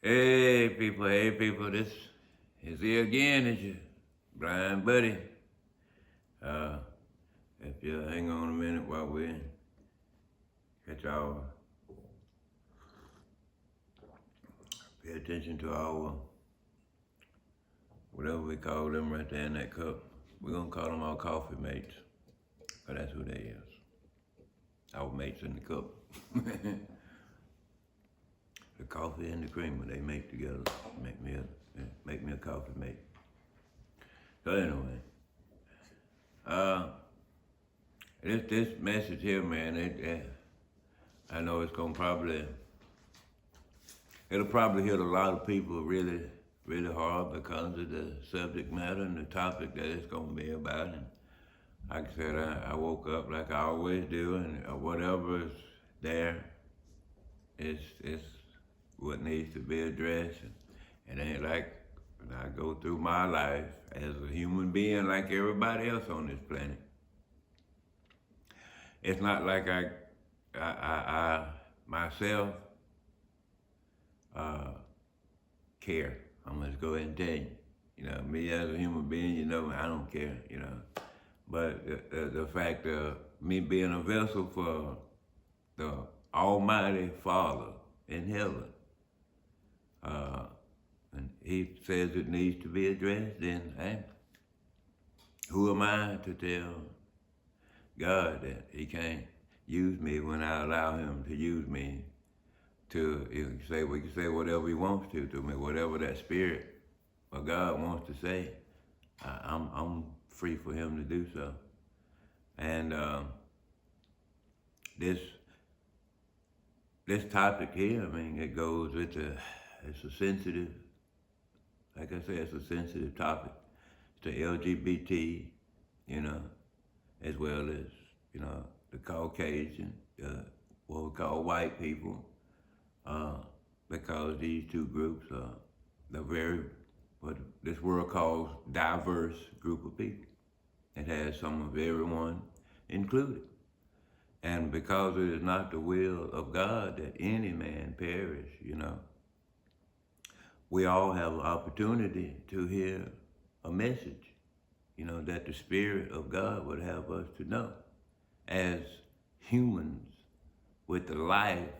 Hey people, this is here again. It's your blind buddy. Uh, if you hang on a minute while we catch our, pay attention to our, whatever we call them right there in that cup. We're gonna call them our coffee mates, 'cause that's who they is. Our mates in the cup. The coffee and the creamer they make together make me a coffee mate. So anyway, this message here, man, I know it's gonna it'll probably hit a lot of people really, really hard because of the subject matter and the topic that it's gonna be about. And like I said, I woke up like I always do, and whatever's there is what needs to be addressed. And it ain't like I go through my life as a human being like everybody else on this planet. It's not like I myself care. I'm gonna go ahead and tell you. You know, me as a human being, you know, I don't care, you know. But the fact of me being a vessel for the Almighty Father in heaven, and He says it needs to be addressed, then hey, who am I to tell God that He can't use me when I allow Him to use me to, we can say whatever He wants to me, whatever that Spirit of God wants to say. I'm free for Him to do so. And this topic here, I mean, it goes with it's a sensitive, like I said, it's a sensitive topic. It's the LGBT, you know, as well as, you know, the Caucasian, what we call white people, because these two groups are what this world calls diverse group of people. It has some of everyone included. And because it is not the will of God that any man perish, you know, we all have an opportunity to hear a message, you know, that the Spirit of God would have us to know as humans with the life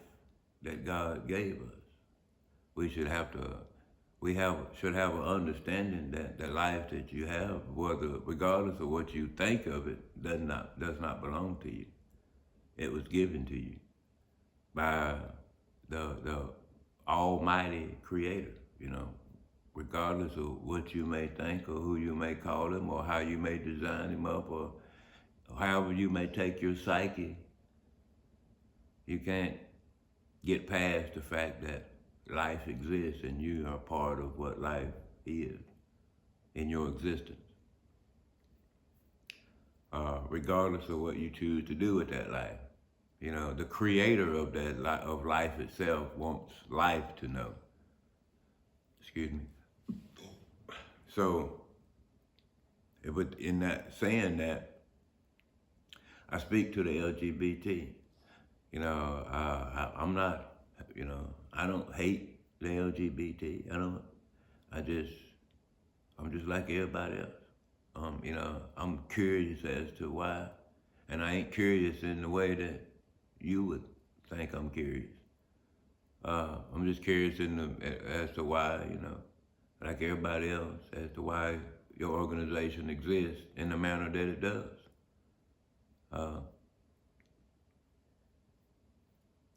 that God gave us. We should have an understanding that the life that you have, regardless of what you think of it, does not belong to you. It was given to you by the Almighty Creator, you know, regardless of what you may think or who you may call Him or how you may design Him up or however you may take your psyche. You can't get past the fact that life exists and you are part of what life is in your existence. Regardless of what you choose to do with that life. You know, the creator of of life itself wants life to know. Excuse me. So, in that saying that, I speak to the LGBT. You know, I'm not, you know, I don't hate the LGBT. I'm just like everybody else. You know, I'm curious as to why, and I ain't curious in the way that you would think I'm curious. I'm just curious as to why, you know, like everybody else, as to why your organization exists in the manner that it does.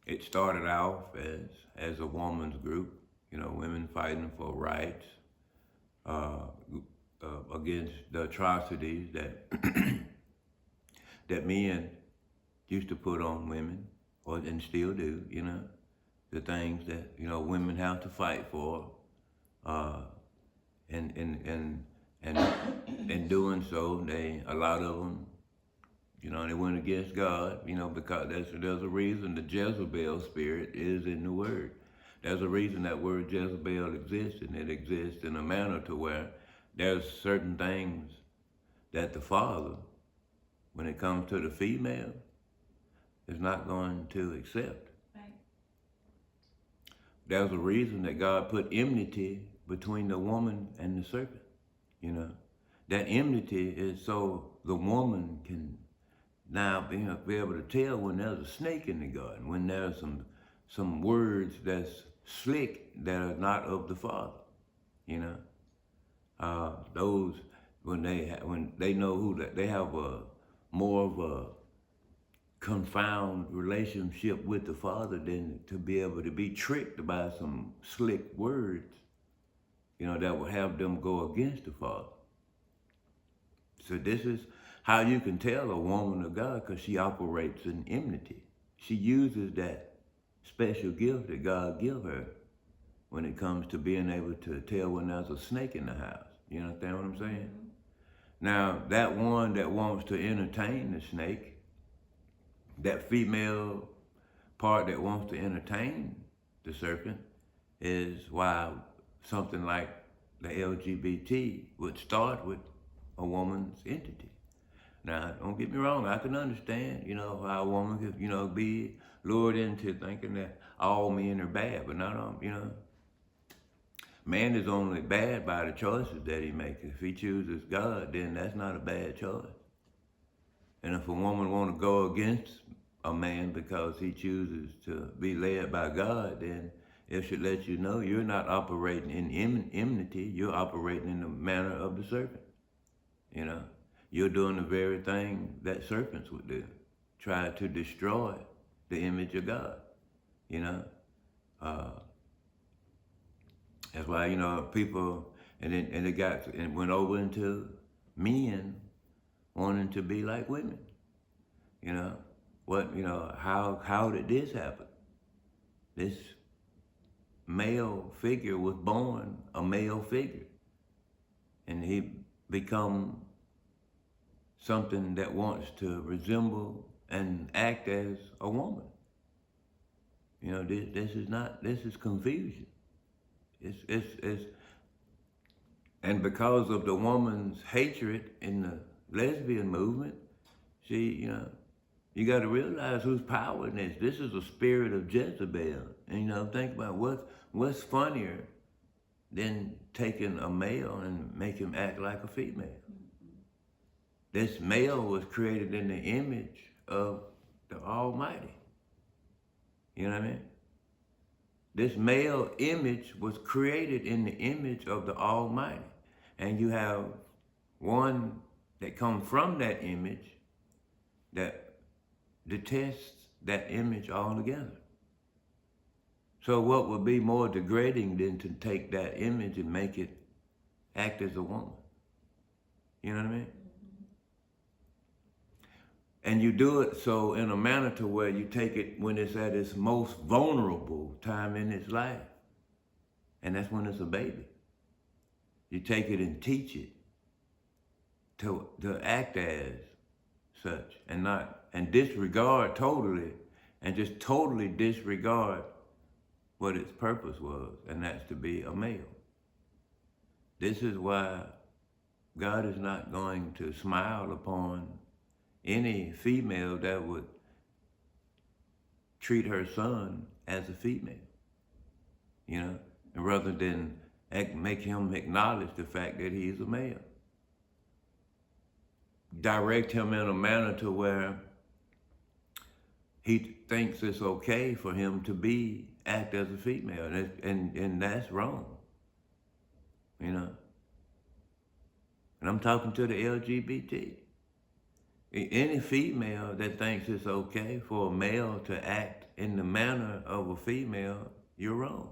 It started off as a woman's group, you know, women fighting for rights against the atrocities that that men used to put on women, and still do, you know, the things that, you know, women have to fight for, and in doing so, a lot of them, you know, they went against God, you know, because there's a reason the Jezebel spirit is in the word. There's a reason that word Jezebel exists, and it exists in a manner to where there's certain things that the Father, when it comes to the female, is not going to accept. Right. there's a reason that God put enmity between the woman and the serpent. You know, that enmity is so the woman can now be able to tell when there's a snake in the garden, when there's some words that's slick that are not of the Father. You know, those when they know who they have a more of a confound relationship with the Father than to be able to be tricked by some slick words, you know, that will have them go against the Father. So this is how you can tell a woman of God, because she operates in enmity. She uses that special gift that God give her when it comes to being able to tell when there's a snake in the house. You understand what I'm saying? Mm-hmm. Now, that one that wants to entertain the snake, that female part that wants to entertain the serpent, is why something like the LGBT would start with a woman's entity. Now, don't get me wrong, I can understand, you know, how a woman could, you know, be lured into thinking that all men are bad, but not all, you know. Man is only bad by the choices that he makes. If he chooses God, then that's not a bad choice. And if a woman want to go against a man because he chooses to be led by God, then it should let you know you're not operating in enmity, you're operating in the manner of the serpent. You know, you're doing the very thing that serpents would do, try to destroy the image of God, you know. That's why, you know, people, and it went over into men wanting to be like women. You know, how did this happen? This male figure was born a male figure, and he become something that wants to resemble and act as a woman. You know, this is confusion. It's and because of the woman's hatred in the lesbian movement, you know, you got to realize who's power in this. This is a spirit of Jezebel. And, you know, think about what's funnier than taking a male and make him act like a female. This male was created in the image of the Almighty. You know what I mean? This male image was created in the image of the Almighty. And you have one that comes from that image that detests that image altogether. So what would be more degrading than to take that image and make it act as a woman? You know what I mean? And you do it so in a manner to where you take it when it's at its most vulnerable time in its life. And that's when it's a baby. You take it and teach it to act as such and disregard totally, and just totally disregard what its purpose was, and that's to be a male. This is why God is not going to smile upon any female that would treat her son as a female, you know, and rather than make him acknowledge the fact that he's a male. Direct him in a manner to where he thinks it's okay for him to act as a female, and that's wrong, you know. And I'm talking to the LGBT. Any female that thinks it's okay for a male to act in the manner of a female, you're wrong.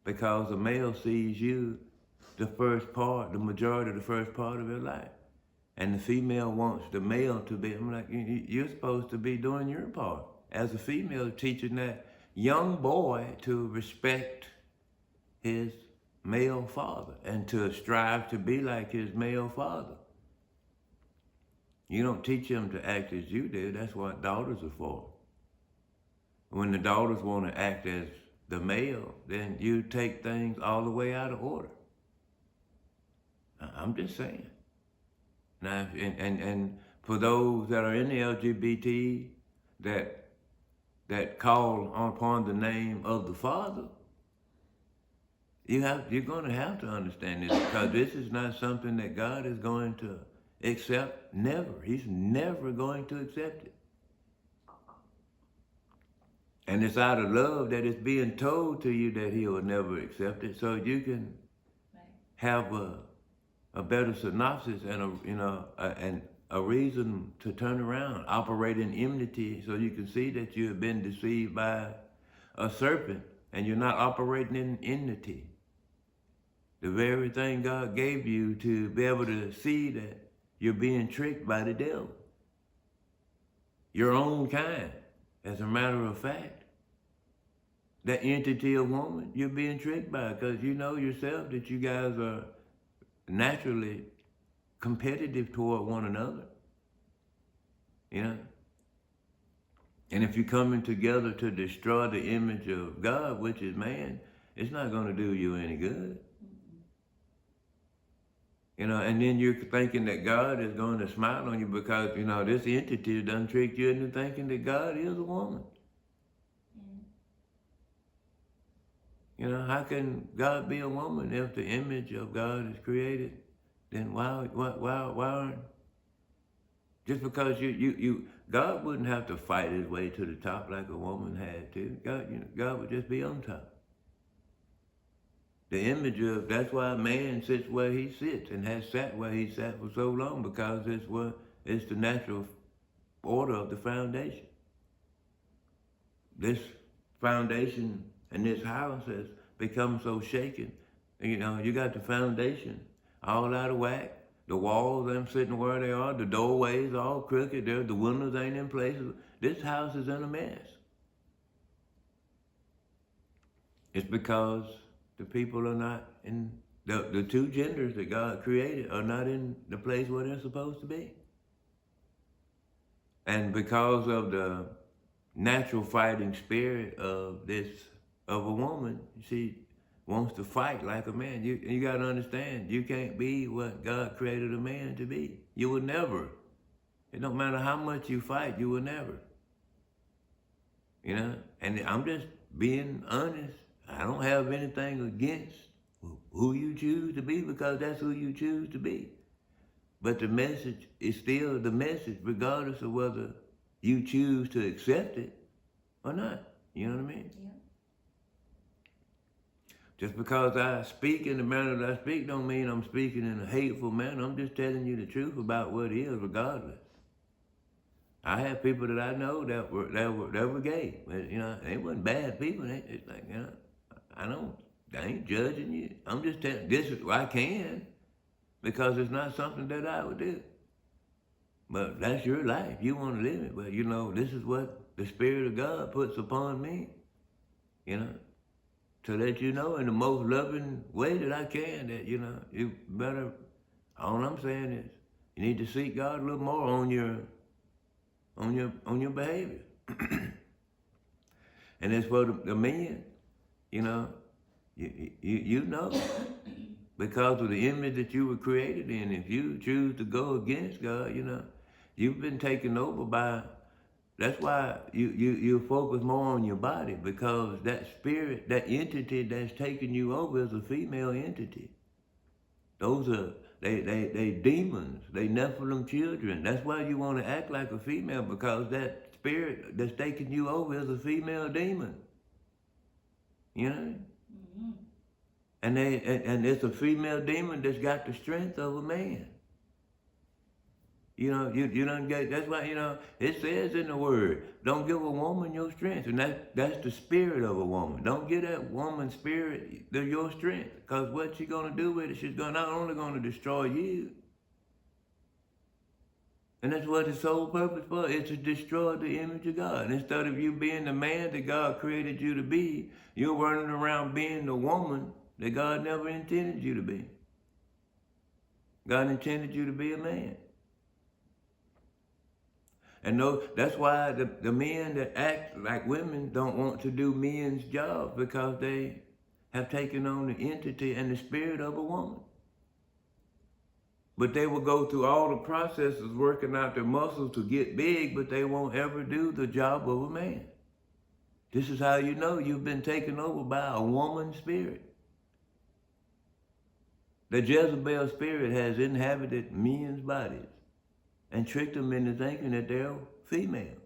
Because a male sees you the majority of the first part of your life. And the female wants the male to be, I'm like, you're supposed to be doing your part. As a female, teaching that young boy to respect his male father and to strive to be like his male father. You don't teach them to act as you did. That's what daughters are for. When the daughters want to act as the male, then you take things all the way out of order. I'm just saying. Now, and for those that are in the LGBT that call upon the name of the Father, You're going to have to understand this, because this is not something that God is going to accept. Never. He's never going to accept it. And it's out of love that it's being told to you that he will never accept it, so you can have a better synopsis and a reason to turn around, operate in enmity, so you can see that you have been deceived by a serpent and you're not operating in enmity. The very thing God gave you to be able to see that you're being tricked by the devil. Your own kind, as a matter of fact. That entity of woman, you're being tricked by, because you know yourself that you guys are naturally competitive toward one another. You know? And if you're coming together to destroy the image of God, which is man, it's not going to do you any good. You know, and then you're thinking that God is going to smile on you because, you know, this entity done tricked you into thinking that God is a woman. You know, how can God be a woman if the image of God is created? Then why aren't, just because God wouldn't have to fight his way to the top like a woman had to. God would just be on top. The image of, that's why man sits where he sits and has sat where he sat for so long, because it's the natural order of the foundation. This foundation and this house has become so shaken. You know, you got the foundation all out of whack. The walls ain't sitting where they are. The doorways all crooked. The windows ain't in places. This house is in a mess. It's because the people are not in, the two genders that God created are not in the place where they're supposed to be. And because of the natural fighting spirit of a woman, she wants to fight like a man. You got to understand, you can't be what God created a man to be. You will never. It don't matter how much you fight, you will never. You know, and I'm just being honest. I don't have anything against who you choose to be, because that's who you choose to be. But the message is still the message, regardless of whether you choose to accept it or not. You know what I mean? Yeah. Just because I speak in the manner that I speak don't mean I'm speaking in a hateful manner. I'm just telling you the truth about what it is, regardless. I have people that I know that were gay. But, you know, they wasn't bad people. It's like, you know, I ain't judging you. I'm just telling, this is, I can, because it's not something that I would do. But that's your life. You want to live it. But, you know, this is what the Spirit of God puts upon me, you know, to let you know in the most loving way that I can that, you know, you better, all I'm saying is you need to seek God a little more on your behavior. And as for the men, you know, you know, because of the image that you were created in, if you choose to go against God, you know, you've been taken over by, that's why you focus more on your body, because that spirit, that entity that's taking you over is a female entity. Those are, they demons, they Nephilim children. That's why you want to act like a female, because that spirit that's taking you over is a female demon. You know? Mm-hmm. And it's a female demon that's got the strength of a man. You know, you don't get, that's why, you know, it says in the word, don't give a woman your strength. And that's the spirit of a woman. Don't give that woman's spirit your strength. Because what she's going to do with it, she's not only going to destroy you. And that's what the sole purpose for, is to destroy the image of God. Instead of you being the man that God created you to be, you're running around being the woman that God never intended you to be. God intended you to be a man. And that's why the men that act like women don't want to do men's jobs, because they have taken on the entity and the spirit of a woman. But they will go through all the processes working out their muscles to get big, but they won't ever do the job of a man. This is how you know you've been taken over by a woman's spirit. The Jezebel spirit has inhabited men's bodies and tricked them into thinking that they're female.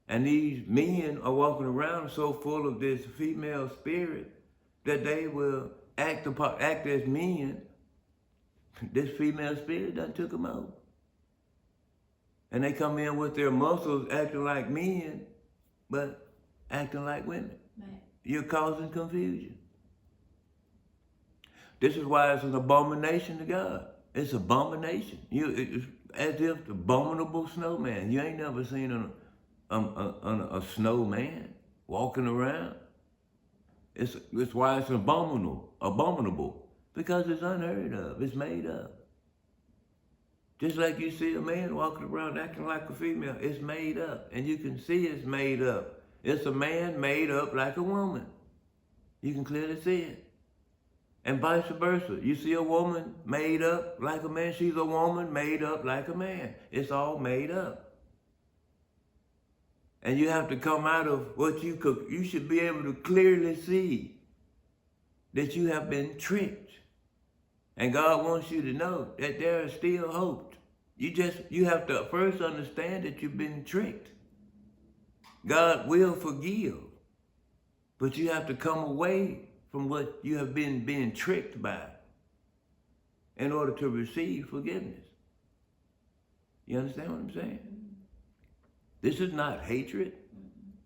And these men are walking around so full of this female spirit that they will act as men. This female spirit done took them out. And they come in with their muscles acting like men, but acting like women. Right. You're causing confusion. This is why it's an abomination to God. It's abomination. It's as if the abominable snowman. You ain't never seen a snowman walking around. It's why it's abominable, because it's unheard of. It's made up. Just like you see a man walking around acting like a female, it's made up, and you can see it's made up. It's a man made up like a woman. You can clearly see it. And vice versa. You see a woman made up like a man, she's a woman made up like a man. It's all made up. And you have to come out of what you should be able to clearly see that you have been tricked. And God wants you to know that there is still hope. You have to first understand that you've been tricked. God will forgive, but you have to come away from what you have been being tricked by in order to receive forgiveness. You understand what I'm saying? This is not hatred.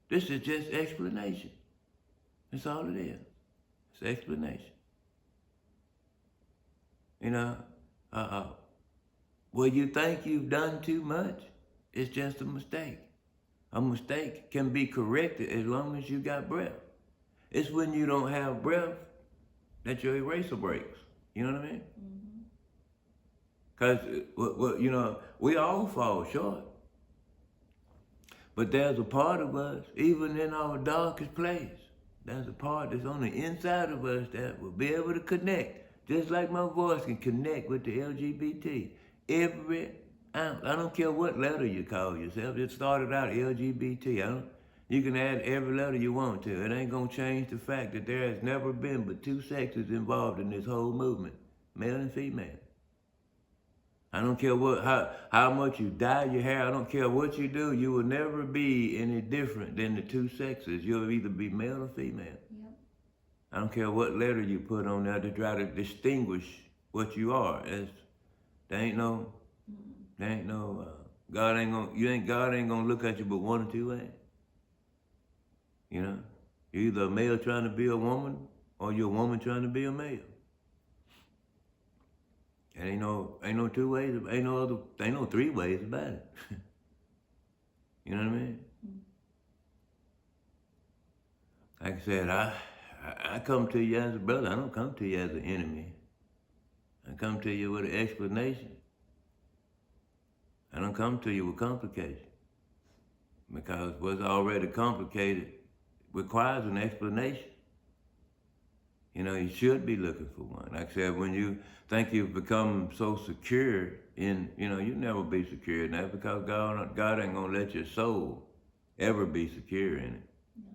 This is just explanation. That's all it is. It's explanation. You know, well, you think you've done too much, it's just a mistake. A mistake can be corrected as long as you got breath. It's when you don't have breath that your eraser breaks. You know what I mean? Because, you know, we all fall short. But there's a part of us, even in our darkest place, there's a part that's on the inside of us that will be able to connect, just like my voice can connect with the LGBT. Every ounce. I don't care what letter you call yourself. It started out LGBT. You can add every letter you want to. It ain't gonna change the fact that there has never been but two sexes involved in this whole movement, male and female. I don't care how much you dye your hair. I don't care what you do. You will never be any different than the two sexes. You'll either be male or female. Yep. I don't care what letter you put on there to try to distinguish what you are. God ain't gonna look at you but one or two ways. You know, you're either a male trying to be a woman or you're a woman trying to be a male. And ain't no two ways, ain't no three ways about it. You know what I mean? Like I said, I come to you as a brother. I don't come to you as an enemy. I come to you with an explanation. I don't come to you with complication. Because what's already complicated requires an explanation. You know, you should be looking for one. Like I said, when you think you've become so secure in, you never be secure in that, because God ain't gonna let your soul ever be secure in it. No.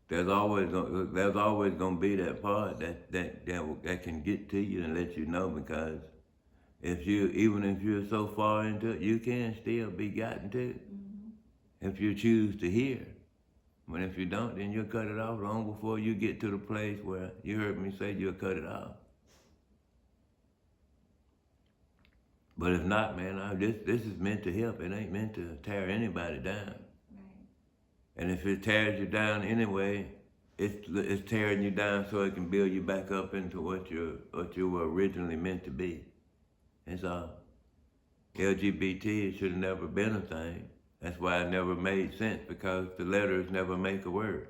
There's always gonna be that part that can get to you and let you know, because even if you're so far into it, you can still be gotten to if you choose to hear. But if you don't, then you'll cut it off long before you get to the place where you heard me say you'll cut it off. But if not, man, this is meant to help. It ain't meant to tear anybody down. Right. And if it tears you down anyway, it's tearing you down so it can build you back up into what you were originally meant to be. That's all. LGBT should have never been a thing. That's why it never made sense, because the letters never make a word.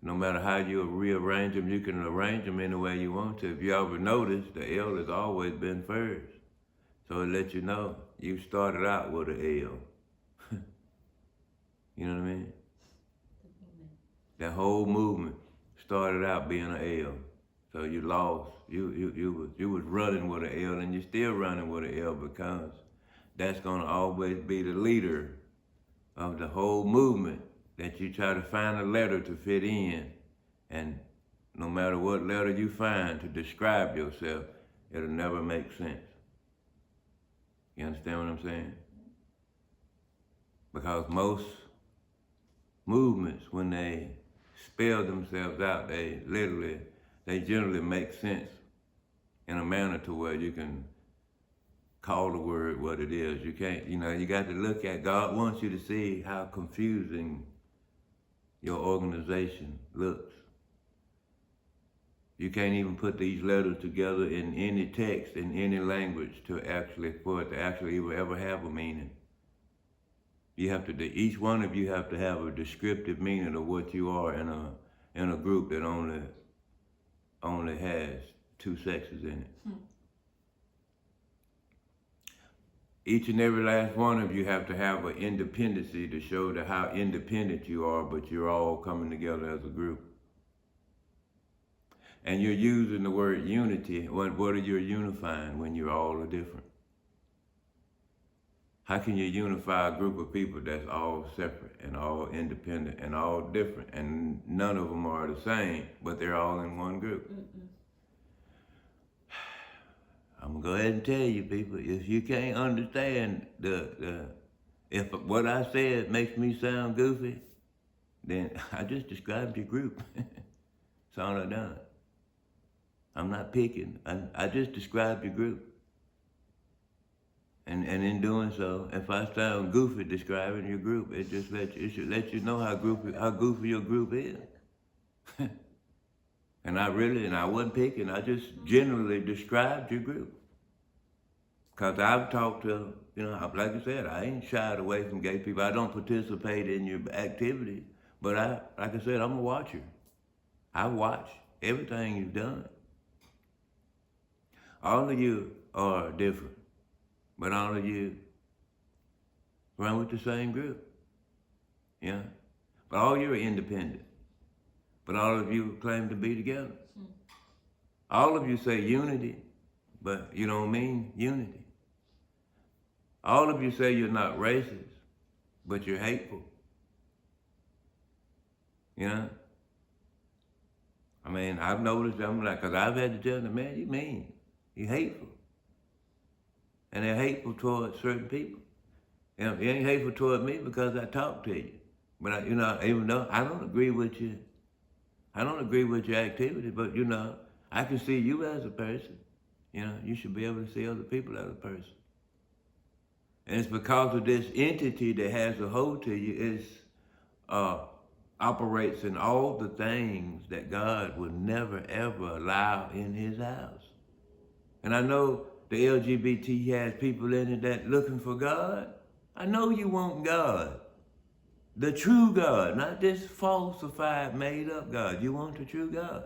No matter how you rearrange them, you can arrange them any way you want to. If you ever notice, the L has always been first. So it lets you know you started out with an L. You know what I mean? That whole movement started out being an L. So you lost. You was running with an L, and you're still running with an L, because that's gonna always be the leader of the whole movement, that you try to find a letter to fit in and no matter what letter you find to describe yourself, it'll never make sense. You understand what I'm saying? Because most movements, when they spell themselves out, they generally make sense in a manner to where you can call the word what it is. You can't, you got to look at, God wants you to see how confusing your organization looks. You can't even put these letters together in any text, in any language, for it to actually ever have a meaning. You have to, each one of you have to have a descriptive meaning of what you are in a group that only has two sexes in it. Each and every last one of you have to have an independency to show how independent you are, but you're all coming together as a group. And you're using the word unity. What are you unifying when you all are different? How can you unify a group of people that's all separate and all independent and all different, and none of them are the same, but they're all in one group? I'm gonna go ahead and tell you, people, if you can't understand if what I said makes me sound goofy, then I just described your group. That's all I done. I'm not picking. I just described your group. And in doing so, if I sound goofy describing your group, it should let you know how goofy your group is. And I wasn't picking, I just generally described your group. Because I've talked to, like I said, I ain't shied away from gay people. I don't participate in your activities, but like I said, I'm a watcher. I watch everything you've done. All of you are different, but all of you run with the same group. Yeah? But all you are independent. But all of you claim to be together. All of you say unity, but you don't mean unity. All of you say you're not racist, but you're hateful. I mean, I've noticed, because I've had to tell them, man, you mean, you're hateful. And they're hateful towards certain people. You ain't hateful toward me because I talk to you. But, even though I don't agree with you, I don't agree with your activity, but, I can see you as a person. You should be able to see other people as a person. And it's because of this entity that has a hold to you, operates in all the things that God would never, ever allow in his house. And I know the LGBT has people in it that looking for God. I know you want God. The true God, not this falsified, made up God. You want the true God.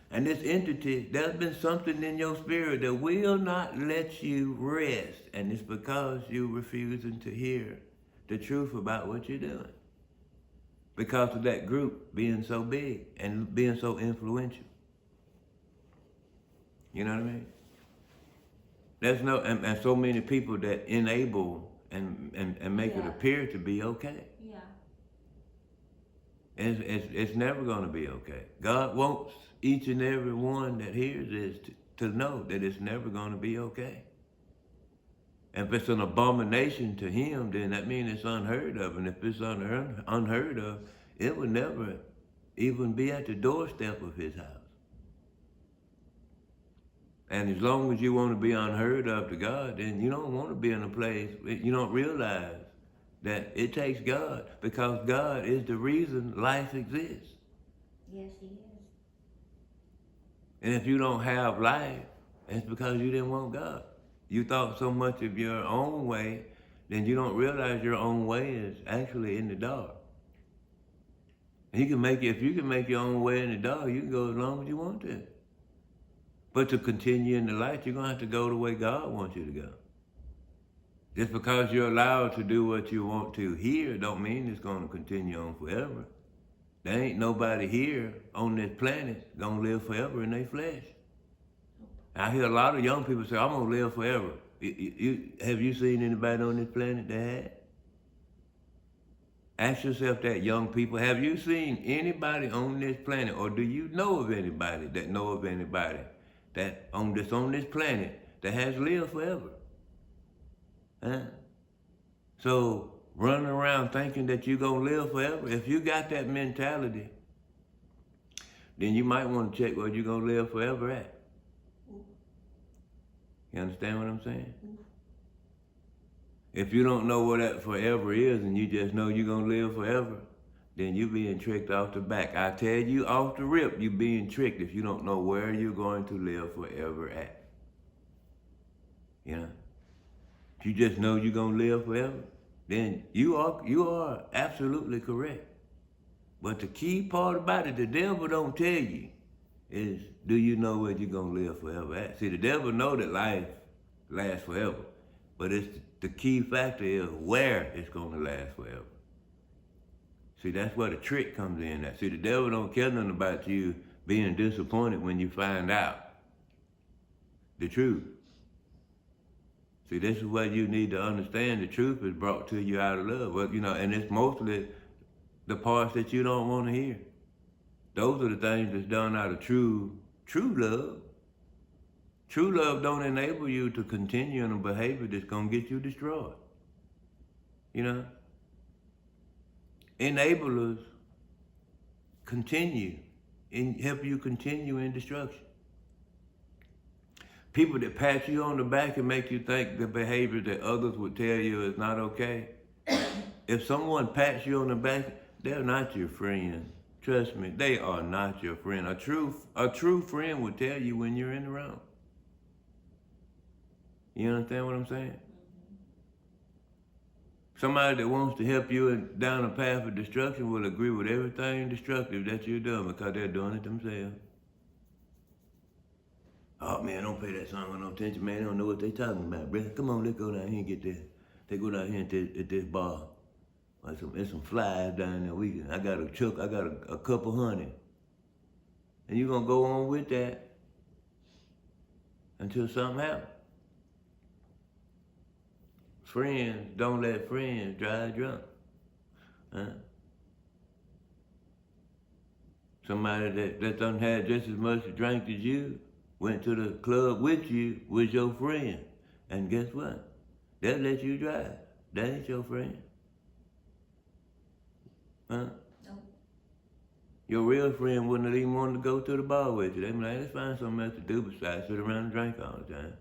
And this entity, there's been something in your spirit that will not let you rest. And it's because you're refusing to hear the truth about what you're doing. Because of that group being so big and being so influential. You know what I mean? There's and so many people that enable and make it appear to be okay. Yeah. It's never going to be okay. God wants each and every one that hears this to know that it's never going to be okay. And if it's an abomination to him, then that means it's unheard of. And if it's unheard of, it would never even be at the doorstep of his house. And as long as you want to be unheard of to God, then you don't want to be in a place, you don't realize that it takes God, because God is the reason life exists. Yes, he is. And if you don't have life, it's because you didn't want God. You thought so much of your own way, then you don't realize your own way is actually in the dark. And if you can make your own way in the dark, you can go as long as you want to. But to continue in the light, you're going to have to go the way God wants you to go. Just because you're allowed to do what you want to here don't mean it's going to continue on forever. There ain't nobody here on this planet going to live forever in their flesh. I hear a lot of young people say, I'm going to live forever. Have you seen anybody on this planet that had? Ask yourself that, young people. Have you seen anybody on this planet, or do you know of anybody that know of anybody that on this planet that has lived forever? Huh? So running around thinking that you're gonna live forever, if you got that mentality, then you might want to check where you're gonna live forever at. You understand what I'm saying? If you don't know what that forever is and you just know you're gonna live forever, then you being tricked off the back. I tell you off the rip, you being tricked if you don't know where you're going to live forever at. You know? If you just know you're gonna live forever, then you are absolutely correct. But the key part about it, the devil don't tell you, is do you know where you're gonna live forever at? See, the devil know that life lasts forever, but it's the key factor is where it's gonna last forever. See, that's where the trick comes in at. See, the devil don't care nothing about you being disappointed when you find out the truth. See, this is what you need to understand. The truth is brought to you out of love. Well, you know, and it's mostly the parts that you don't want to hear. Those are the things that's done out of true love. True love don't enable you to continue in a behavior that's gonna get you destroyed. You know? Enablers continue and help you continue in destruction. People that pat you on the back and make you think the behavior that others would tell you is not okay. If someone pats you on the back, they're not your friend. Trust me, they are not your friend. A true friend will tell you when you're in the wrong. You understand what I'm saying? Somebody that wants to help you down a path of destruction will agree with everything destructive that you're doing because they're doing it themselves. Oh man, don't pay that song no attention, man. They don't know what they talking about, bro. Come on, let's go down here and get this. They go down here at this bar. There's some flies down there. I got a cup of honey. And you're gonna go on with that until something happens. Friends, don't let friends drive drunk. Huh? Somebody that done had just as much to drink as you, went to the club with you, was your friend. And guess what? They'll let you drive. That ain't your friend. Huh? No. Your real friend wouldn't have even wanted to go to the bar with you. They'd be like, let's find something else to do besides sit around and drink all the time.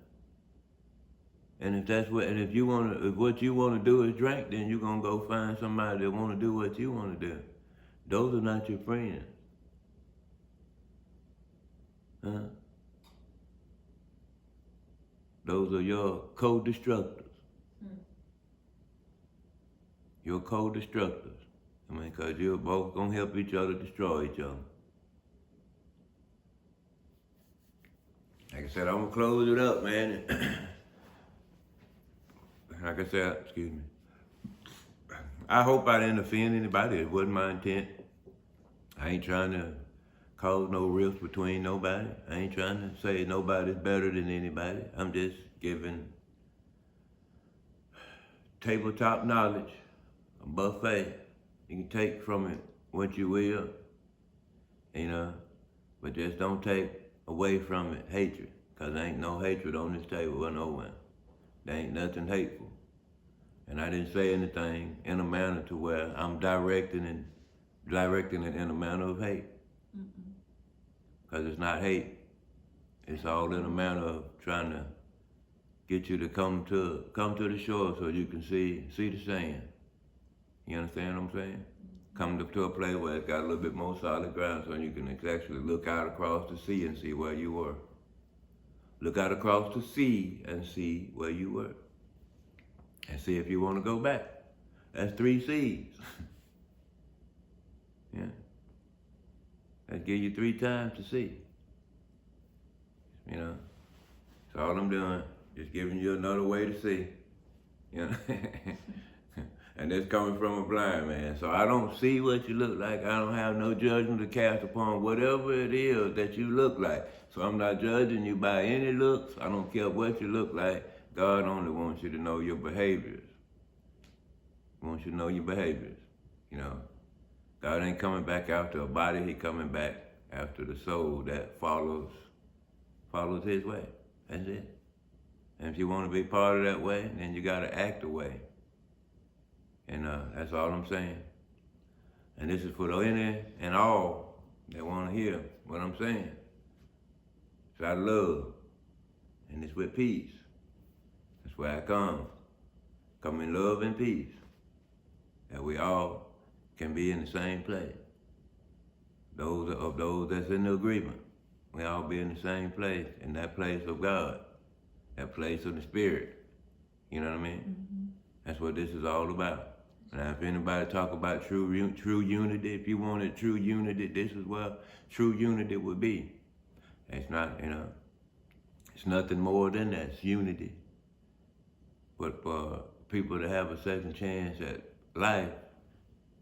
And if what you want to do is drink, then you're gonna go find somebody that want to do what you want to do. Those are not your friends. Huh? Those are your co-destructors. Your co-destructors. I mean, because you're both going to help each other destroy each other. Like I said, I'm going to close it up, man. Like I said, excuse me. I hope I didn't offend anybody. It wasn't my intent. I ain't trying to cause no rifts between nobody. I ain't trying to say nobody's better than anybody. I'm just giving tabletop knowledge, a buffet. You can take from it what you will, you know, but just don't take away from it hatred, because there ain't no hatred on this table or nowhere. There ain't nothing hateful. And I didn't say anything in a manner to where I'm directing it in a manner of hate. Because it's not hate. It's all in a manner of trying to get you to come to the shore so you can see the sand. You understand what I'm saying? Come to a place where it's got a little bit more solid ground so you can actually look out across the sea and see where you were. Look out across the sea and see where you were. And see if you want to go back. That's 3 C's. Yeah. That give you 3 times to see. You know? That's all I'm doing. Just giving you another way to see. You know? And that's coming from a blind man. So I don't see what you look like. I don't have no judgment to cast upon whatever it is that you look like. So I'm not judging you by any looks. I don't care what you look like. God only wants you to know your behaviors. He wants you to know your behaviors. You know, God ain't coming back after a body, he coming back after the soul that follows his way. That's it. And if you want to be part of that way, then you got to act the way. And that's all I'm saying. And this is for any and all that want to hear what I'm saying. It's out of love. And it's with peace. That's where I come. Come in love and peace. That we all can be in the same place. Those that's in the agreement. We all be in the same place, in that place of God. That place of the Spirit. You know what I mean? Mm-hmm. That's what this is all about. Now, if anybody talk about true unity, if you wanted true unity, this is what true unity would be. It's not, it's nothing more than that. It's unity. But for people to have a second chance at life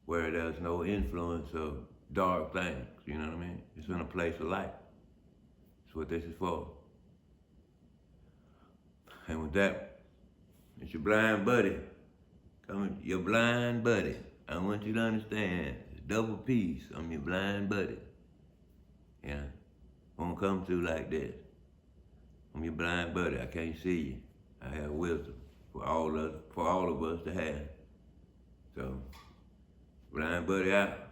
where there's no influence of dark things, you know what I mean? It's in a place of light. That's what this is for. And with that, it's your blind buddy. Your blind buddy. I want you to understand, it's double peace. I'm your blind buddy. Yeah, won't come through like this. I'm your blind buddy. I can't see you. I have wisdom for all of us to have. So, blind buddy out.